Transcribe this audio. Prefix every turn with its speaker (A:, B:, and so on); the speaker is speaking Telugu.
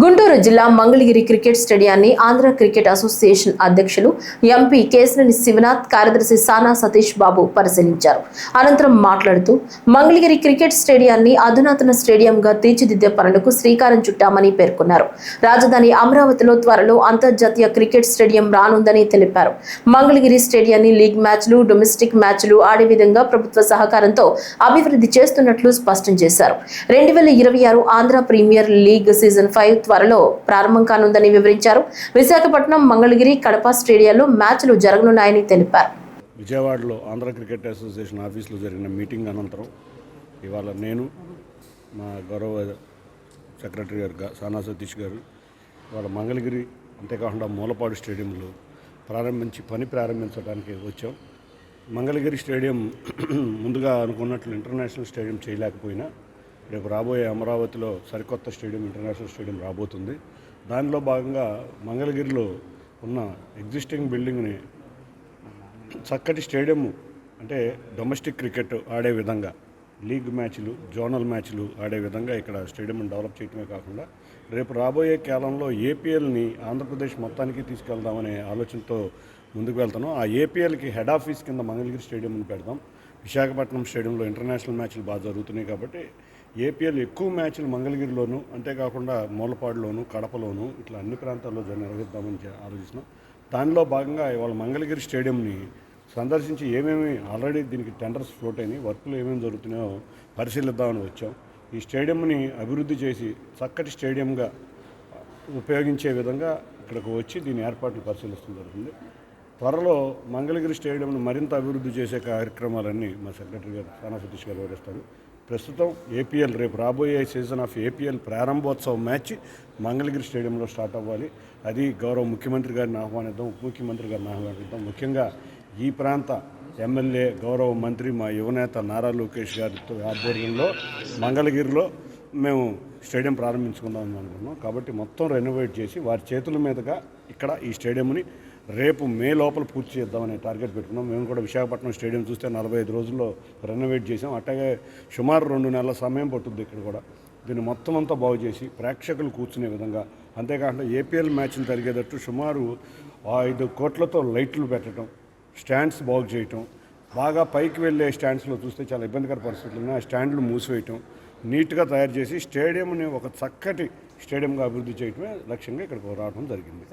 A: గుంటూరు జిల్లా మంగళగిరి క్రికెట్ స్టేడియాన్ని ఆంధ్ర క్రికెట్ అసోసియేషన్ అధ్యక్షులు ఎంపీ కేశినేని శివనాథ్, కార్యదర్శి సానా సతీష్ బాబు పరిశీలించారు. అనంతరం మాట్లాడుతూ మంగళగిరి క్రికెట్ స్టేడియాన్ని అధునాతన స్టేడియంగా తీర్చిదిద్దే పనులకు శ్రీకారం చుట్టామని పేర్కొన్నారు. రాజధాని అమరావతిలో త్వరలో అంతర్జాతీయ క్రికెట్ స్టేడియం రానుందని తెలిపారు. మంగళగిరి స్టేడియాన్ని లీగ్ మ్యాచ్లు, డొమెస్టిక్ మ్యాచ్లు ఆడే విధంగా ప్రభుత్వ సహకారంతో అభివృద్ధి చేస్తున్నట్లు స్పష్టం చేశారు. 2026 ఆంధ్ర ప్రీమియర్ లీగ్ సీజన్ 5 త్వరలో ప్రారంభం కానుందని వివరించారు. విశాఖపట్నం, మంగళగిరి, కడప స్టేడియాల్లో మ్యాచ్లు జరగనున్నాయని తెలిపారు.
B: విజయవాడలో ఆంధ్ర క్రికెట్ అసోసియేషన్ ఆఫీసులో జరిగిన మీటింగ్ అనంతరం ఇవాళ నేను, మా గౌరవ సెక్రటరీ గారు సానా సతీష్ గారు ఇవాళ మంగళగిరి అంతేకాకుండా మూలపాడు స్టేడియంలో ప్రారంభించడానికి వచ్చాం. మంగళగిరి స్టేడియం ముందుగా అనుకున్నట్లు ఇంటర్నేషనల్ స్టేడియం చేయలేకపోయినా రేపు రాబోయే అమరావతిలో సరికొత్త స్టేడియం, ఇంటర్నేషనల్ స్టేడియం రాబోతుంది. దానిలో భాగంగా మంగళగిరిలో ఉన్న ఎగ్జిస్టింగ్ బిల్డింగ్ని చక్కటి స్టేడియం, అంటే డొమెస్టిక్ క్రికెట్ ఆడే విధంగా, లీగ్ మ్యాచ్లు, జోనల్ మ్యాచ్లు ఆడే విధంగా ఇక్కడ స్టేడియంని డెవలప్ చేయడమే కాకుండా రేపు రాబోయే కాలంలో ఏపీఎల్ని ఆంధ్రప్రదేశ్ మొత్తానికి తీసుకెళ్దామనే ఆలోచనతో ముందుకు వెళ్తాను. ఆ ఏపీఎల్కి హెడ్ ఆఫీస్ కింద మంగళగిరి స్టేడియంని పెడదాం. విశాఖపట్నం స్టేడియంలో ఇంటర్నేషనల్ మ్యాచ్లు బాగా జరుగుతున్నాయి కాబట్టి ఏపీఎల్ ఎక్కువ మ్యాచ్లు మంగళగిరిలోను, అంతేకాకుండా మూలపాడులోను, కడపలోను ఇట్లా అన్ని ప్రాంతాల్లో నిర్వహిద్దామని ఆలోచిస్తున్నాం. దానిలో భాగంగా ఇవాళ మంగళగిరి స్టేడియంని సందర్శించి ఏమేమి ఆల్రెడీ దీనికి టెండర్స్ ఫ్లోట్ అయినాయి, వర్క్లు ఏమేమి జరుగుతున్నాయో పరిశీలిద్దామని వచ్చాం. ఈ స్టేడియంని అభివృద్ధి చేసి చక్కటి స్టేడియంగా ఉపయోగించే విధంగా ఇక్కడికి వచ్చి దీని ఏర్పాట్లు పరిశీలిస్తూ జరుగుతుంది. త్వరలో మంగళగిరి స్టేడియంను మరింత అభివృద్ధి చేసే కార్యక్రమాలన్నీ మా సెక్రటరీ గారు సానా సతీష్ గారు వివరిస్తారు. ప్రస్తుతం ఏపీఎల్, రేపు రాబోయే సీజన్ ఆఫ్ ఏపీఎల్ ప్రారంభోత్సవ మ్యాచ్ మంగళగిరి స్టేడియంలో స్టార్ట్ అవ్వాలి. అది గౌరవ ముఖ్యమంత్రి గారిని ఆహ్వానిద్దాం, ఉప ముఖ్యమంత్రి గారిని ఆహ్వానిద్దాం. ముఖ్యంగా ఈ ప్రాంత ఎమ్మెల్యే, గౌరవ మంత్రి, మా యువనేత నారా లోకేష్ గారి ఆధ్వర్యంలో మంగళగిరిలో మేము స్టేడియం ప్రారంభించుకుందామని అనుకున్నాం. కాబట్టి మొత్తం రెనోవేట్ చేసి వారి చేతుల మీదుగా ఇక్కడ ఈ స్టేడియంని రేపు మే లోపల పూర్తి చేద్దామనే టార్గెట్ పెట్టుకున్నాం. మేము కూడా విశాఖపట్నం స్టేడియం చూస్తే 45 రోజుల్లో రెనోవేట్ చేసాం. అట్లాగే సుమారు 2 నెలల సమయం పట్టుద్ది ఇక్కడ కూడా. దీన్ని మొత్తం అంతా బాగు చేసి ప్రేక్షకులు కూర్చునే విధంగా, అంతేకాకుండా ఏపీఎల్ మ్యాచ్లు జరిగేటట్టు సుమారు 5 కోట్లతో లైట్లు పెట్టడం, స్టాండ్స్ బాగు చేయటం, బాగా పైకి వెళ్ళే స్టాండ్స్లో చూస్తే చాలా ఇబ్బందికర పరిస్థితులు ఉన్నాయి. ఆ స్టాండ్లు మూసివేయటం, నీట్గా తయారు చేసి స్టేడియంని ఒక చక్కటి స్టేడియంగా అభివృద్ధి చేయడమే లక్ష్యంగా ఇక్కడికి రావడం జరిగింది.